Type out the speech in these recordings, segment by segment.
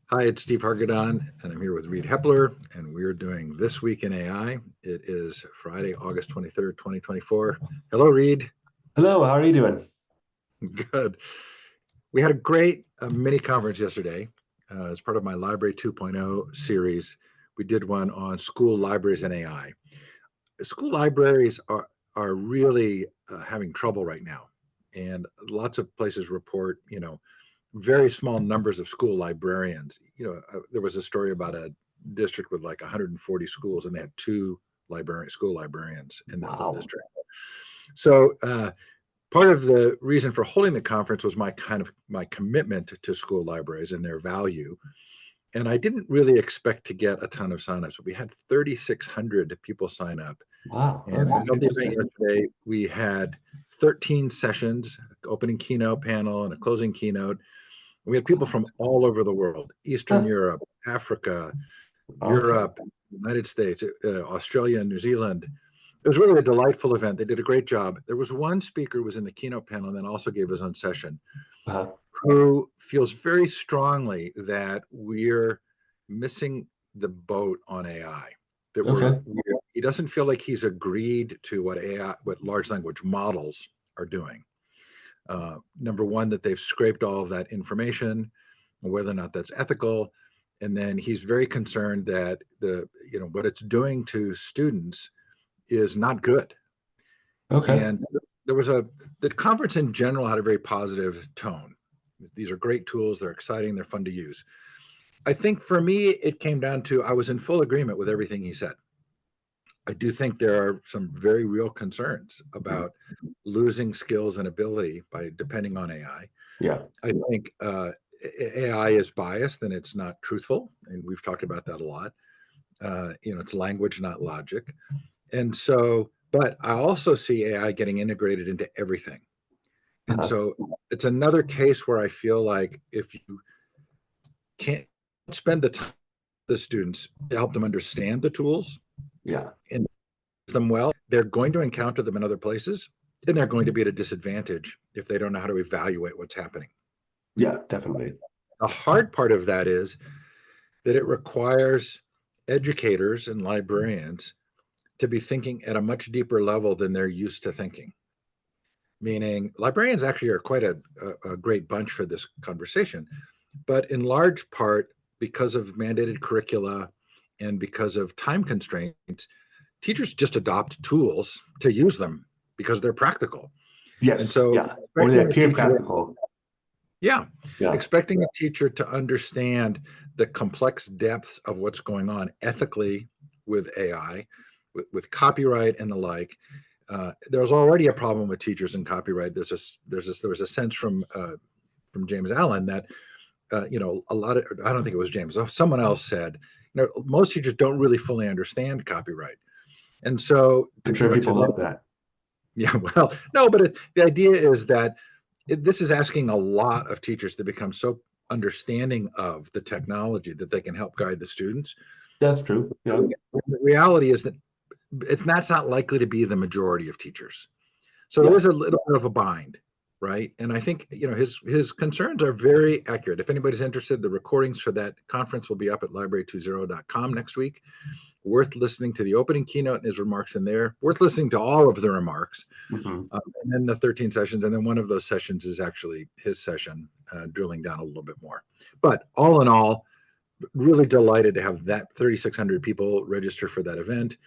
Hi, it's Steve Hargadon, and I'm here with Reed Hepler, and we're doing This Week in AI. It is Friday, August 23rd, 2024. Hello, Reed. Hello, how are you doing? Good. We had a great mini conference yesterday as part of my Library 2.0 series. We did one on school libraries and AI. School libraries are really having trouble right now, and lots of places report, very small numbers of school librarians. There was a story about a district with like 140 schools, and they had two school librarians in that whole Wow. district. So part of the reason for holding the conference was my commitment to school libraries and their value. And I didn't really expect to get a ton of signups, but we had 3,600 people sign up. Wow. And we Okay. held the event Interesting. yesterday. We had 13 sessions, opening keynote panel and a closing keynote. We had people from all over the world: Eastern Huh. Europe, Africa, Awesome. Europe, United States, Australia, and New Zealand. It was really a delightful event. They did a great job. There was one speaker who was in the keynote panel and then also gave his own session, Uh-huh. who feels very strongly that we're missing the boat on AI. That Okay. he doesn't feel like he's agreed to what large language models are doing. Number one, that they've scraped all of that information, whether or not that's ethical. And then he's very concerned that what it's doing to students is not good. Okay. And there was the conference in general had a very positive tone. These are great tools. They're exciting. They're fun to use. I think for me, it came down to I was in full agreement with everything he said. I do think there are some very real concerns about losing skills and ability by depending on AI. Yeah. I think AI is biased and it's not truthful, and we've talked about that a lot. It's language, not logic, and so. But I also see AI getting integrated into everything, and Uh-huh. so it's another case where I feel like if you can't spend the time with the students to help them understand the tools Yeah. and use them well, they're going to encounter them in other places, and they're going to be at a disadvantage if they don't know how to evaluate what's happening. Yeah, definitely. The hard part of that is that it requires educators and librarians to be thinking at a much deeper level than they're used to thinking. Meaning, librarians actually are quite a great bunch for this conversation, but in large part because of mandated curricula and because of time constraints, teachers just adopt tools to use them because they're practical. And Yes. so, Yeah. Or they expecting a appear teacher practical. Yeah, Yeah. expecting a teacher to understand the complex depths of what's going on ethically with AI, with copyright and the like. There's already a problem with teachers and copyright. There was a sense from James Allen that a lot of, I don't think it was James, someone else said, most teachers don't really fully understand copyright, and so I'm sure to people them, love that. yeah, well, no, but the idea is that this is asking a lot of teachers to become so understanding of the technology that they can help guide the students. That's true. Yeah. The reality is that that's not likely to be the majority of teachers. So there Yeah. is a little bit of a bind, right? And I think his concerns are very accurate. If anybody's interested, the recordings for that conference will be up at library20.com next week. Worth listening to the opening keynote and his remarks in there. Worth listening to all of the remarks. Hmm. And then the 13 sessions, and then one of those sessions is actually his session, drilling down a little bit more. But all in all, really delighted to have that 3,600 people register for that event,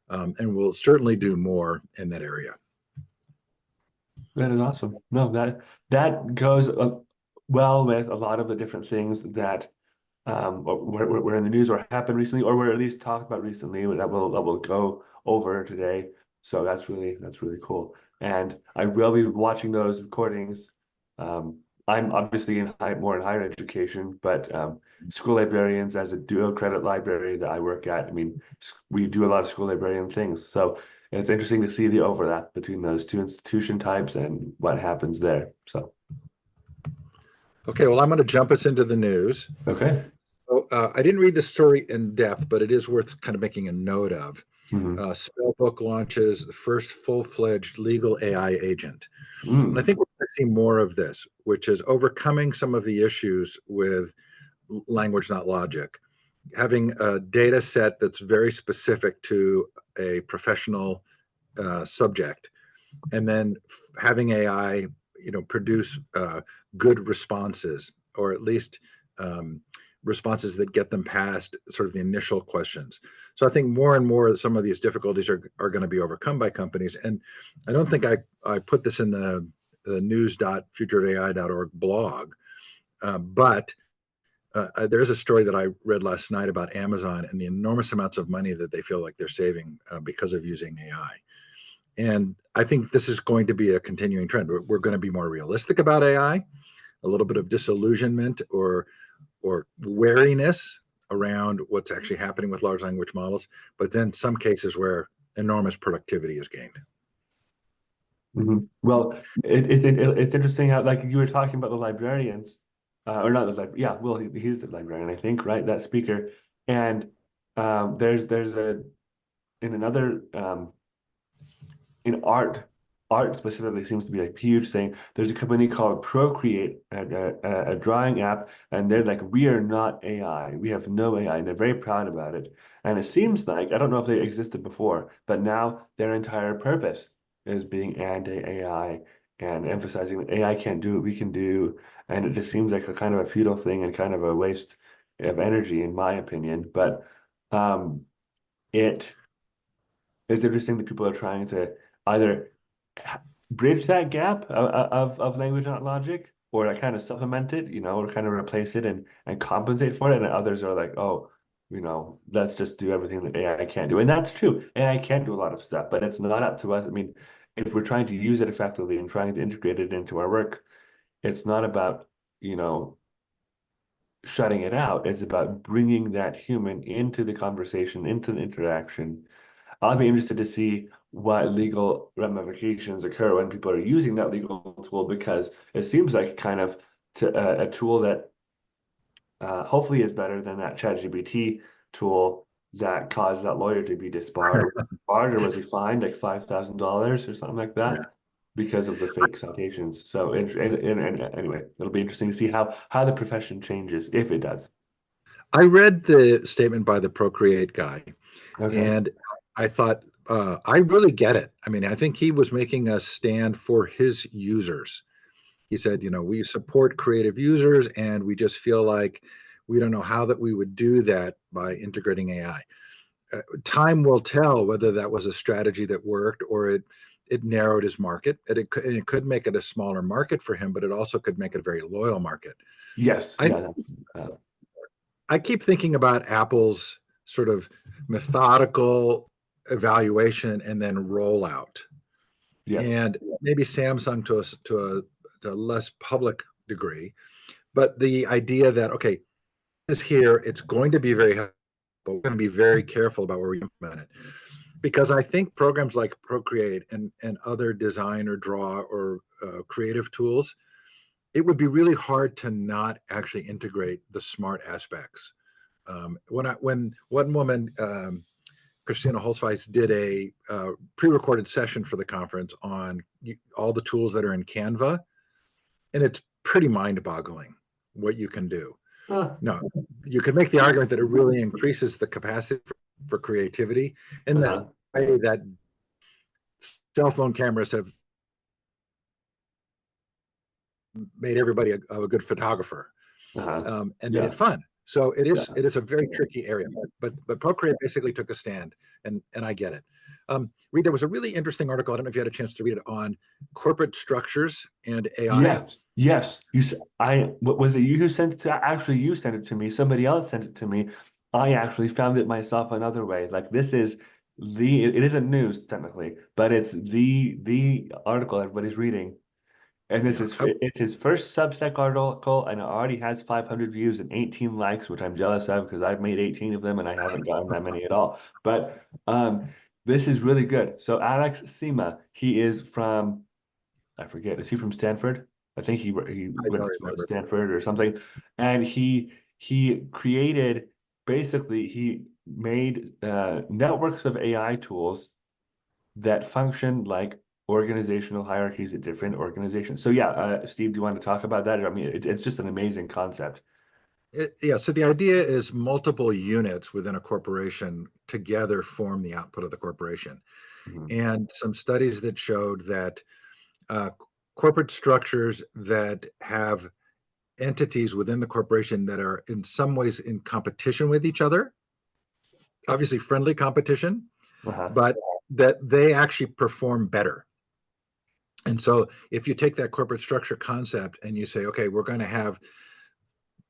and we'll certainly do more in that area. That is awesome. No, that goes well with a lot of the different things that were in the news or happened recently, or were at least talked about recently that will go over today. So that's really cool. And I will be watching those recordings. I'm obviously more in higher education, but school librarians as a dual credit library that I work at, I mean, we do a lot of school librarian things. So it's interesting to see the overlap between those two institution types and what happens there. So, Okay, well, I'm going to jump us into the news. okay. So, I didn't read the story in depth, but it is worth kind of making a note of. Hmm. Spellbook launches the first full-fledged legal AI agent. And I Mm. think we're going to see more of this, which is overcoming some of the issues with language, not logic. Having a data set that's very specific to a professional subject, and then having AI, produce good responses, or at least um, responses that get them past sort of the initial questions. So I think more and more some of these difficulties are going to be overcome by companies. And I don't think I put this in the news.futureofai.org blog, but there's a story that I read last night about Amazon and the enormous amounts of money that they feel like they're saving because of using AI. And I think this is going to be a continuing trend. We're going to be more realistic about AI, a little bit of disillusionment or wariness around what's actually happening with large language models, but then some cases where enormous productivity is gained. Well, it's interesting how, like, you were talking about the librarians, or not the librarian. Yeah, well, he's the librarian, I think, right? That speaker. And there's a in another in art specifically seems to be a huge thing. There's a company called Procreate, a drawing app, and they're like, we are not AI. We have no AI, and they're very proud about it. And it seems like, I don't know if they existed before, but now their entire purpose is being anti-AI and emphasizing that AI can't do what we can do. And it just seems like a kind of a futile thing and kind of a waste of energy, in my opinion. But um, it it's interesting that people are trying to either bridge that gap of language, not logic, or like kind of supplement it, or kind of replace it and compensate for it. And others are like, oh, let's just do everything that AI can't do. And that's true. AI can do a lot of stuff, but it's not up to us. I mean, if we're trying to use it effectively and trying to integrate it into our work, it's not about, you know, shutting it out. It's about bringing that human into the conversation, into the interaction. I'll be interested to see what legal ramifications occur when people are using that legal tool, because it seems like kind of a tool that hopefully is better than that ChatGPT tool that caused that lawyer to be disbarred. Barred, or was he fined like $5,000 or something like Yeah. that because of the fake citations? So and anyway, it'll be interesting to see how the profession changes, if it does. I read the statement by the Procreate guy, Okay. and I thought, I really get it. I mean, I think he was making a stand for his users. He said, we support creative users, and we just feel like we don't know how that we would do that by integrating AI. Time will tell whether that was a strategy that worked, or it narrowed his market. It could make it a smaller market for him, but it also could make it a very loyal market. Yes. I Yeah. That's, I keep thinking about Apple's sort of methodical evaluation and then rollout, yes. and maybe Samsung to a less public degree. But the idea that, okay, this here, it's going to be very helpful, but we're going to be very careful about where we implement it. Because I think programs like Procreate and other design or draw or creative tools, it would be really hard to not actually integrate the smart aspects. When one woman, Christina Holzweiss, did a pre-recorded session for the conference on all the tools that are in Canva, and it's pretty mind-boggling what you can do. Uh, No, you could make the argument that it really increases the capacity for creativity, and that uh-huh. way that cell phone cameras have made everybody a good photographer, Uh-huh. and made it Yeah. fun. So it Yeah. is a very tricky area, but Procreate basically took a stand, and I get it. Reed, there was a really interesting article. I don't know if you had a chance to read it, on corporate structures and AI. Yes. Yes. What was it, you who sent it to? Actually, you sent it to me. Somebody else sent it to me. I actually found it myself another way. Like, this is it isn't news technically, but it's the article everybody's reading. And this Yeah, is it's his first Substack article, and it already has 500 views and 18 likes, which I'm jealous of because I've made 18 of them and I haven't gotten that many at all. But this is really good. So Alex Sema, he is from, I forget, is he from Stanford? I think he I went don't to remember. Stanford or something, and he created, basically he made networks of AI tools that function like organizational hierarchies at different organizations. So yeah, Steve, do you want to talk about that? I mean, it's just an amazing concept. Yeah, so the idea is multiple units within a corporation together form the output of the corporation. Mhm. And some studies that showed that uh, corporate structures that have entities within the corporation that are in some ways in competition with each other, obviously friendly competition, Uh-huh. but that they actually perform better. And so if you take that corporate structure concept and you say, okay, we're going to have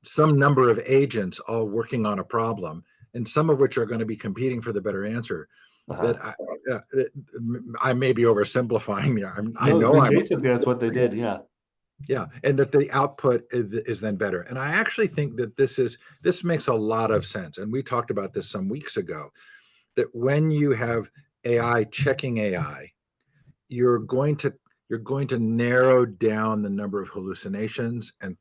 some number of agents all working on a problem, and some of which are going to be competing for the better answer, that Uh-huh. uh, I may be oversimplifying there. I No, know I'm, basically that's what they did. Yeah. yeah, and that the output is then better. And I actually think that this makes a lot of sense. And we talked about this some weeks ago, that when you have AI checking AI, you're going to you're going to narrow down the number of hallucinations and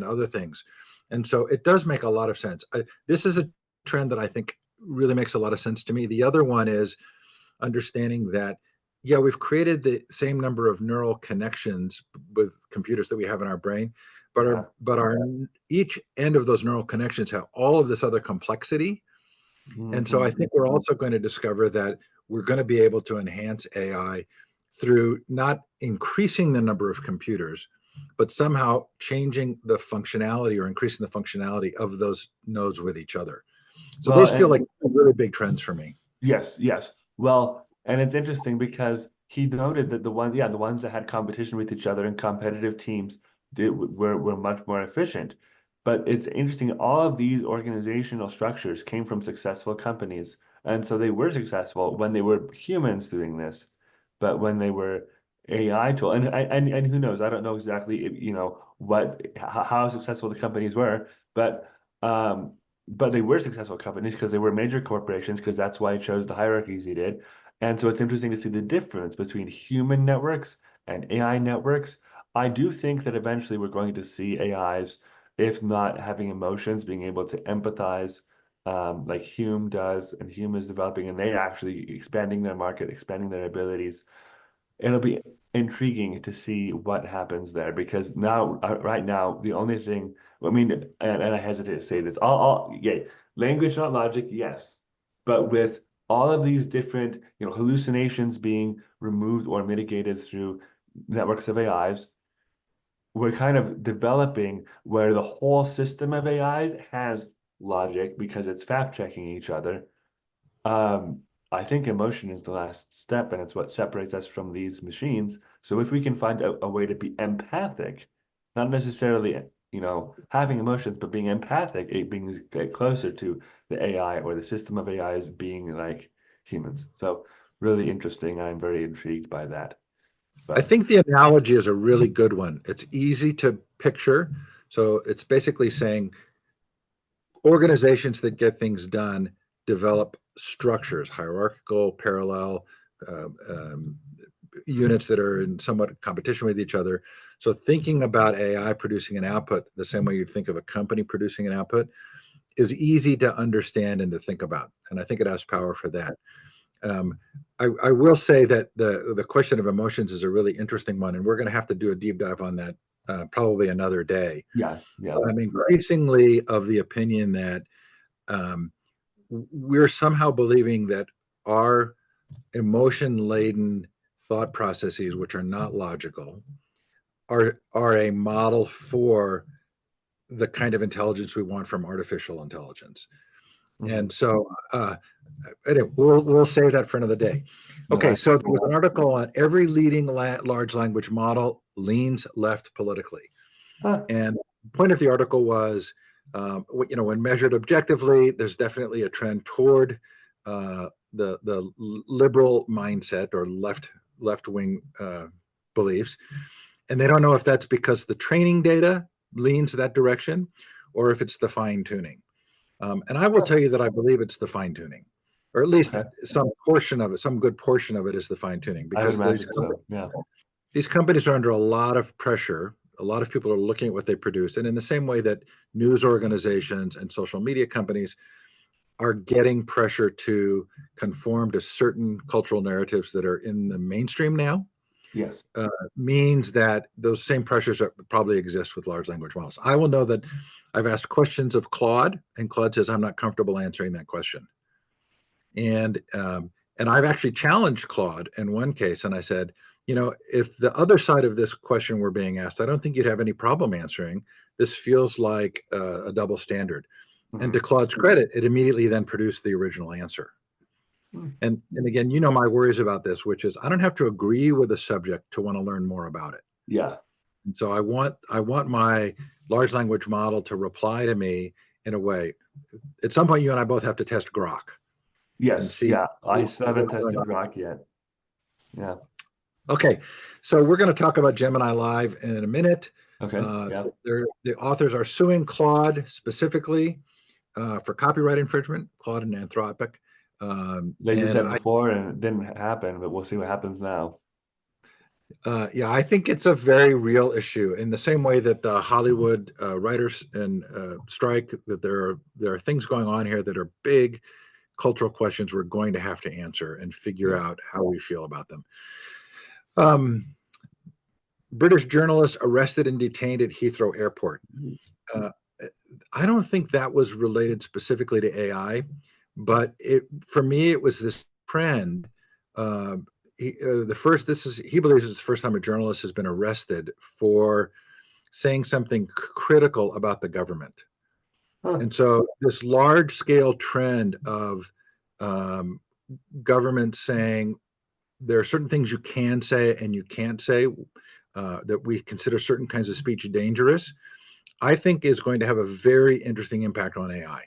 other things. And so it does make a lot of sense. This is a trend that I think really makes a lot of sense to me. The other one is understanding that, yeah, we've created the same number of neural connections with computers that we have in our brain, but Yeah. our each end of those neural connections have all of this other complexity. And so I Hmm. think we're also going to discover that we're going to be able to enhance AI through not increasing the number of computers, but somehow changing the functionality or increasing the functionality of those nodes with each other. So Well, those feel and like really big trends for me. yes, yes. Well, and it's interesting because he noted that the ones that had competition with each other in competitive teams were much more efficient. But it's interesting, all of these organizational structures came from successful companies. And so they were successful when they were humans doing this. But when they were AI tool, and who knows, I don't know exactly, how successful the companies were, um, but they were successful companies because they were major corporations, because that's why it chose the hierarchies he did. And so it's interesting to see the difference between human networks and AI networks. I do think that eventually we're going to see AIs, if not having emotions, being able to empathize, like Hume does, and Hume is developing, and they actually expanding their market, expanding their abilities. It'll be intriguing to see what happens there, because now, right now, the only thing, I mean, and I hesitate to say this, yeah, language, not logic, yes, but with all of these different, hallucinations being removed or mitigated through networks of AIs, we're kind of developing where the whole system of AIs has logic because it's fact checking each other. um, I think emotion is the last step, and it's what separates us from these machines. So if we can find a way to be empathic, not necessarily, having emotions, but being empathic, it brings get closer to the AI or the system of AIs being like humans. So really interesting. I'm very intrigued by that. I But think the analogy is a really good one. It's easy to picture. So it's basically saying organizations that get things done develop structures, hierarchical, parallel, uh, um, units that are in somewhat competition with each other. So thinking about AI producing an output the same way you'd think of a company producing an output is easy to understand and to think about. And I think it has power for that. Um, I will say that the question of emotions is a really interesting one, and we're going to have to do a deep dive on that probably another day. yeah, yeah. But I'm increasingly of the opinion that um, we're somehow believing that our emotion laden thought processes, which are not logical, are a model for the kind of intelligence we want from artificial intelligence. Hmm. And so, anyway, we'll save that for another day. No, Okay, that's so there was an article on every leading large language model leans left politically, huh, and the point of the article was, when measured objectively, there's definitely a trend toward the liberal mindset or left wing beliefs, and they don't know if that's because the training data leans that direction or if it's the fine tuning. And I will huh. tell you that I believe it's the fine tuning, or at least Okay. some portion of it, some good portion of it is the fine tuning, I would because imagine so. Yeah. these companies are under a lot of pressure. A lot of people are looking at what they produce. And in the same way that news organizations and social media companies are getting pressure to conform to certain cultural narratives that are in the mainstream now, Yes. means that those same pressures probably exist with large language models. I will know that I've asked questions of Claude, and Claude says I'm not comfortable answering that question. And I've actually challenged Claude in one case, and I said, if the other side of this question were being asked, I don't think you'd have any problem answering. This feels like a double standard. And to Mm-hmm. Claude's credit, it immediately then produced the original answer. Mm. And again, my worries about this, which is I don't have to agree with a subject to want to learn more about it. Yeah. And so I want my large language model to reply to me in a way. At some point, you and I both have to test Grok and Yes. see Yeah. I still haven't what's going tested on. Grok yet. Yeah. Okay, so we're going to talk about Gemini Live in a minute. Okay. Yeah. The authors are suing Claude specifically for copyright infringement, Claude and Anthropic. They did And that before and it didn't happen, but we'll see what happens now. yeah, I think it's a very real issue. In the same way that the Hollywood writers and strike, that there are things going on here that are big cultural questions we're going to have to answer and figure Yeah. out how we feel about them. Um, British journalist arrested and detained at Heathrow Airport. Uh, I don't think that was related specifically to AI, but for me it was this trend. Uh, he believes it's the first time a journalist has been arrested for saying something critical about the government. Huh. And so this large scale trend of um, government saying there are certain things you can say and you can't say, that we consider certain kinds of speech dangerous, I think is going to have a very interesting impact on AI.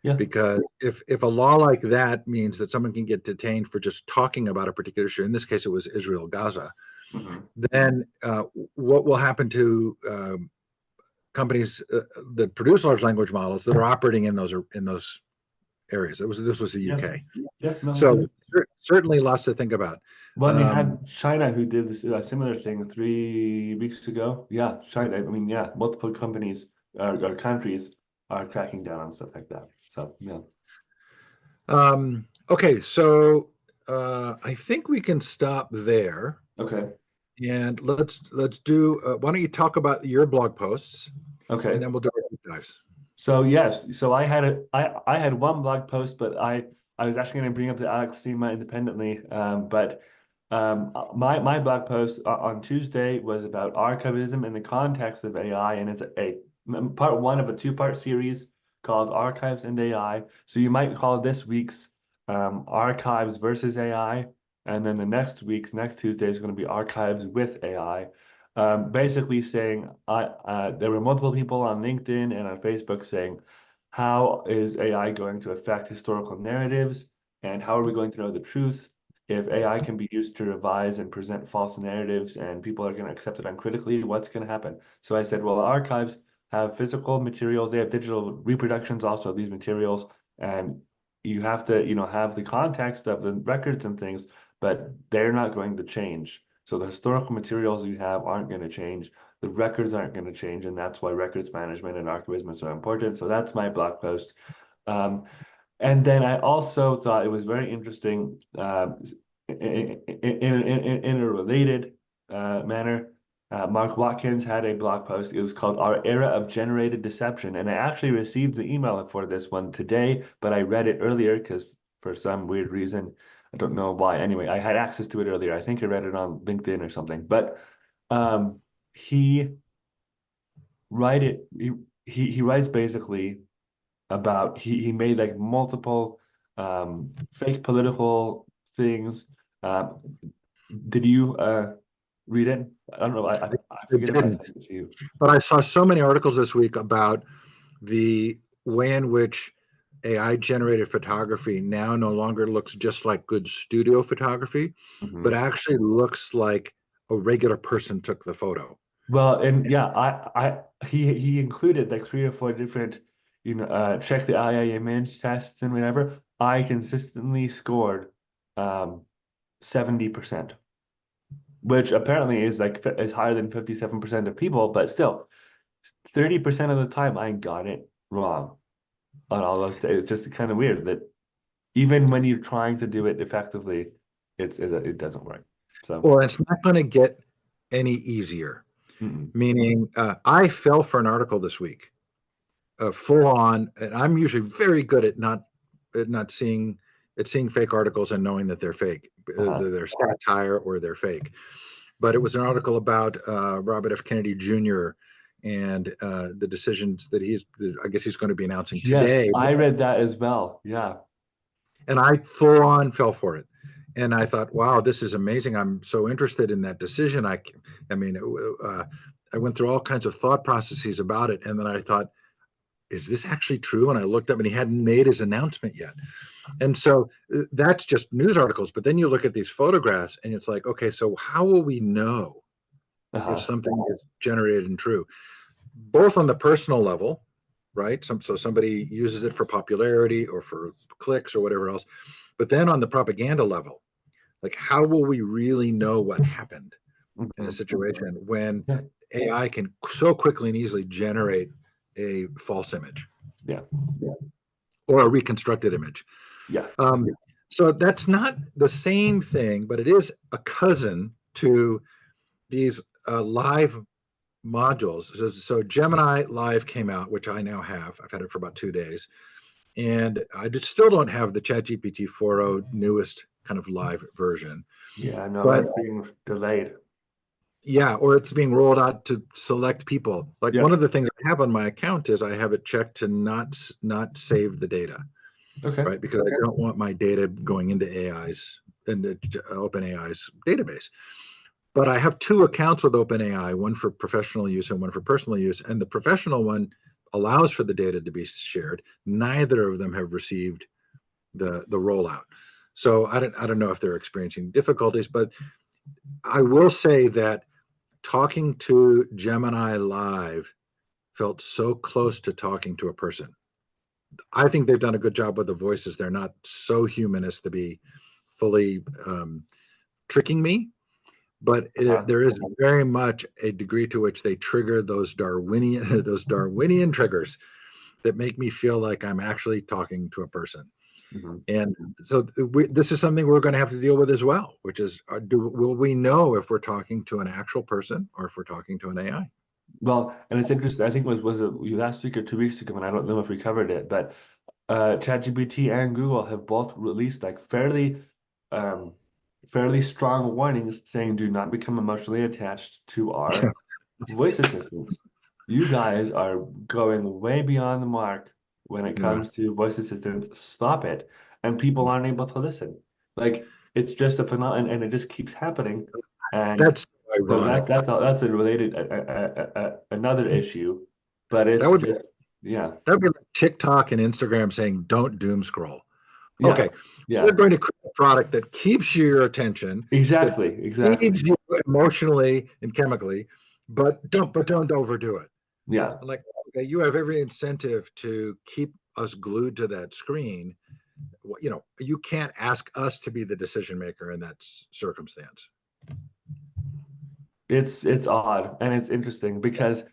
Yeah. Because if a law like that means that someone can get detained for just talking about a particular issue, in this case it was Israel Gaza, Mm-hmm. then what will happen to companies that produce large language models that are operating in those areas? This was the Yeah. UK, Yeah. No, I so agree. certainly lots to think about. Well, you Um, had China who did this similar thing 3 weeks ago. Yeah, China. I mean, yeah, multiple companies or countries are cracking down on stuff like that. So, yeah. okay, so I think we can stop there, Okay. and let's do. Why don't you talk about your blog posts, and Okay. then we'll do our deep dives. So yes, so I had one blog post, but I was actually going to bring up the Alex thema independently. My blog post on Tuesday was about archivism in the context of AI, and it's a part one of a two-part series called Archives and AI. So you might call this week's Archives versus AI, and then the next Tuesday is going to be Archives with AI. Basically saying there were multiple people on LinkedIn and on Facebook saying, how is AI going to affect historical narratives, and how are we going to know the truth if AI can be used to revise and present false narratives and people are going to accept it uncritically? What's going to happen? So I said, well, archives have physical materials, they have digital reproductions also of these materials, and you have to, have the context of the records and things, but they're not going to change. So the historical materials you have aren't going to change. The records aren't going to change, and that's why records management and archivism is so important. So that's my blog post. Um, and then I also thought it was very interesting, in a related manner. Mark Watkins had a blog post. It was called Our Era of Generated Deception. And I actually received the email for this one today, but I read it earlier because for some weird reason, I don't know why. Anyway, I had access to it earlier. I think I read it on LinkedIn or something. But um, he write it. He writes basically about he made like multiple fake political things. Um, did you read it? I don't know. I I forget if I didn't, sent it to you. but I saw so many articles this week about the way in which AI generated photography now no longer looks just like good studio photography, but Mhm. actually looks like a regular person took the photo. Well, and yeah, he included like 3 or 4 different, check the AI image tests and whatever. I consistently scored 70%, which apparently is like is higher than 57% of people, but still 30% of the time I got it wrong on all those days. It's just kind of weird that even when you're trying to do it effectively, it doesn't work. So, Well, it's not going to get any easier. mm-mm. Meaning, I fell for an article this week, full on, and I'm usually very good at not seeing fake articles and knowing that they're fake, Uh-huh. they're satire or they're fake. But it was an article about Robert F. Kennedy Jr. and the decisions that I guess he's going to be announcing Yes, today. I read that as well. Yeah. And I full on fell for it. And I thought, wow, this is amazing. I'm so interested in that decision. I mean, I went through all kinds of thought processes about it. And then I thought, is this actually true? And I looked up and he hadn't made his announcement yet. And so that's just news articles. But then you look at these photographs and it's like, okay, so how will we know if Uh-huh. something is generated and true? Both on the personal level, right? So somebody uses it for popularity or for clicks or whatever else. But then on the propaganda level, like how will we really know what happened in a Mhm. situation when Yeah. AI can so quickly and easily generate a false image Yeah. or a reconstructed image? Yeah. Um, so that's not the same thing, but it is a cousin to these live modules. So Gemini Live came out, which I now have. I've had it for about 2 days. And I still don't have the ChatGPT 4.0 newest kind of live version. Yeah. No, But that's being delayed. yeah, or it's being rolled out to select people. Like Yeah. one of the things I have on my account is I have it checked to not save the data, Okay. right? Because I don't want my data going into OpenAI's database. But I have two accounts with OpenAI, one for professional use and one for personal use. And the professional one allows for the data to be shared. Neither of them have received the rollout. So I don't know if they're experiencing difficulties, but I will say that talking to Gemini Live felt so close to talking to a person. I think they've done a good job with the voices. They're not so human as to be fully tricking me, but Uh-huh. there is very much a degree to which they trigger those Darwinian those Darwinian triggers that make me feel like I'm actually talking to a person. Mhm. And so this is something we're going to have to deal with as well, which is will we know if we're talking to an actual person or if we're talking to an AI? Well, and it's interesting. I think was it you last week or 2 weeks ago, and I don't know if we covered it, but ChatGPT and Google have both released like um, fairly strong warnings saying do not become emotionally attached to our voice assistants. You guys are going way beyond the mark when it Yeah, comes to voice assistants. Stop it. And people aren't able to listen. Like it's just a phenomenon and it just keeps happening. And that's so ironic. that's a related another issue, but That it's would be just yeah. that would be like TikTok and Instagram saying don't doom scroll. Yeah. Okay, we're Yeah. going to create a product that keeps your attention, that Exactly. Exactly. feeds you emotionally and chemically, but don't overdo it. Yeah. I'm like, okay, you have every incentive to keep us glued to that screen. You can't ask us to be the decision maker in that circumstance. It's odd and it's interesting because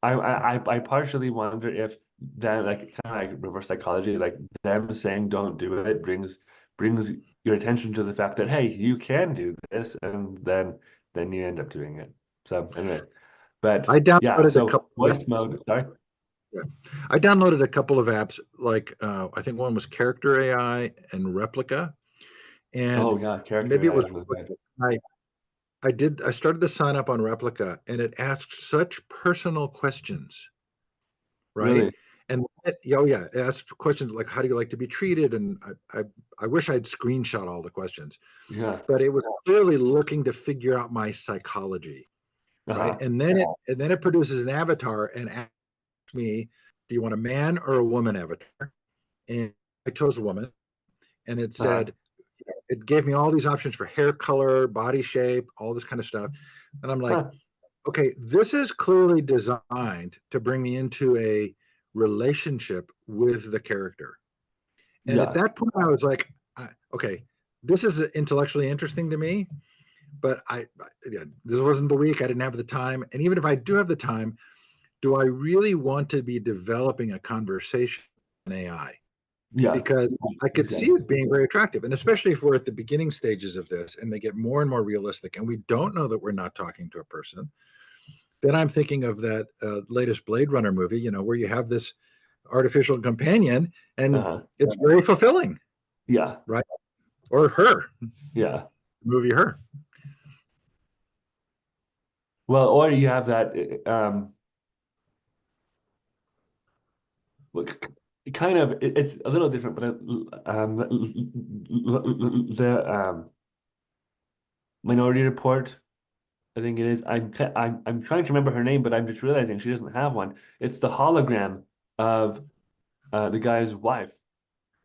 I partially wonder if that like kind of like reverse psychology, like them saying don't do it brings your attention to the fact that hey, you can do this, and then you end up doing it. So anyway, but I yeah, downloaded a so couple of voice apps. mode, sorry. Yeah. I downloaded a couple of apps, like I think one was Character AI and Replica, Oh and yeah, character maybe it AI was is really good. Replica. I started to sign up on Replica, and it asked such personal questions, right? Really? And oh yeah, it asked questions like how do you like to be treated, and I wish I'd screenshot all the questions, Yeah. but it was clearly looking to figure out my psychology, right? Uh-huh. And then it produces an avatar and asks me, do you want a man or a woman avatar? And I chose a woman, and Uh-huh. it gave me all these options for hair color, body shape, all this kind of stuff. And I'm like, Huh. okay, this is clearly designed to bring me into a relationship with the character. And at Yeah. that point, I was like, okay, this is intellectually interesting to me, but again, this wasn't the week. I didn't have the time. And even if I do have the time, do I really want to be developing a conversation in AI? Yeah, because I could see exactly. it being very attractive. And especially if we're at the beginning stages of this and they get more and more realistic and we don't know that we're not talking to a person, then I'm thinking of that latest Blade Runner movie, where you have this artificial companion and Uh-huh. it's very fulfilling, Yeah, right? Or Her, yeah. movie Her. Well, or you have that look, kind of it's a little different, but the Minority Report, I think it is. I'm trying to remember her name, but I'm just realizing she doesn't have one. It's the hologram of the guy's wife,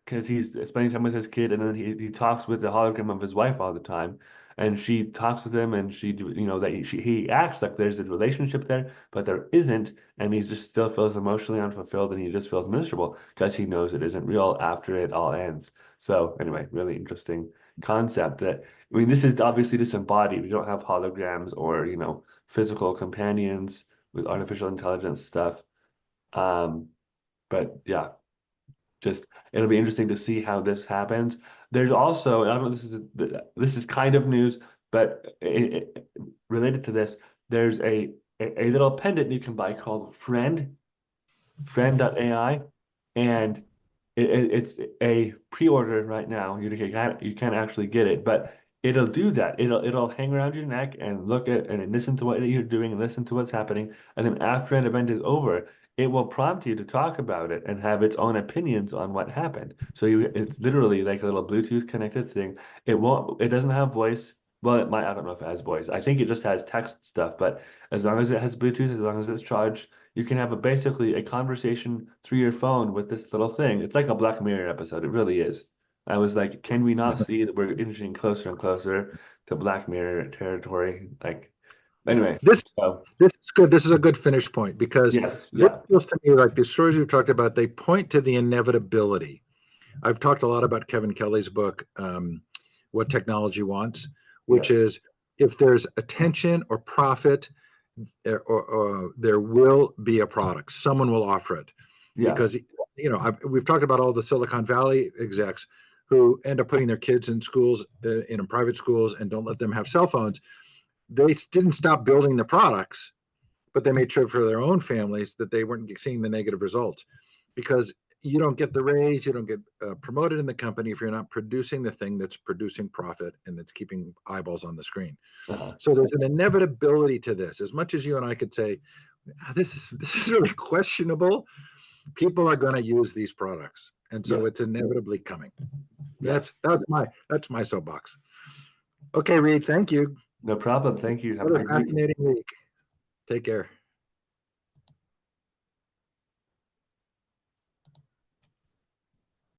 because he's spending time with his kid, and then he talks with the hologram of his wife all the time, and she talks with him, and that he acts like there's a relationship there, but there isn't, and he just still feels emotionally unfulfilled, and he just feels miserable because he knows it isn't real after it all ends. So anyway, really interesting concept. That I mean, this is obviously disembodied. We don't have holograms or physical companions with artificial intelligence stuff. Um, but yeah, just it'll be interesting to see how this happens. There's also, I don't know, this is kind of news, but related to this, there's a little pendant you can buy called friend.ai, and it's a pre-order right now. You can't actually get it, but it'll do that. It'll hang around your neck and look at and listen to what you're doing and listen to what's happening. And then after an event is over, it will prompt you to talk about it and have its own opinions on what happened. So it's literally like a little Bluetooth connected thing. It doesn't have voice. Well, it might, I don't know if it has voice. I think it just has text stuff, but as long as it has Bluetooth, as long as it's charged, you can have basically a conversation through your phone with this little thing. It's like a Black Mirror episode. It really is. I was like, can we not see that we're inching closer and closer to Black Mirror territory? Like, Yeah. anyway, so This is good. This is a good finish point because yes, this yeah, feels to me like the stories we've talked about, they point to the inevitability. I've talked a lot about Kevin Kelly's book, What Technology Wants, which yes, is if there's attention or profit, there will be a product. Someone will offer it yeah, because we've talked about all the Silicon Valley execs who end up putting their kids in schools, in private schools, and don't let them have cell phones. They didn't stop building the products, but they made sure for their own families that they weren't seeing the negative results because you don't get the raise, you don't get promoted in the company if you're not producing the thing that's producing profit and that's keeping eyeballs on the screen. uh, So there's an inevitability to this. As much as you and I could say, this is really questionable, people are going to use these products, and yeah, so it's inevitably coming. yeah. That's my soapbox. Okay, Reed, thank you. No problem. Thank you. Have a What a good week. fascinating week. Take care.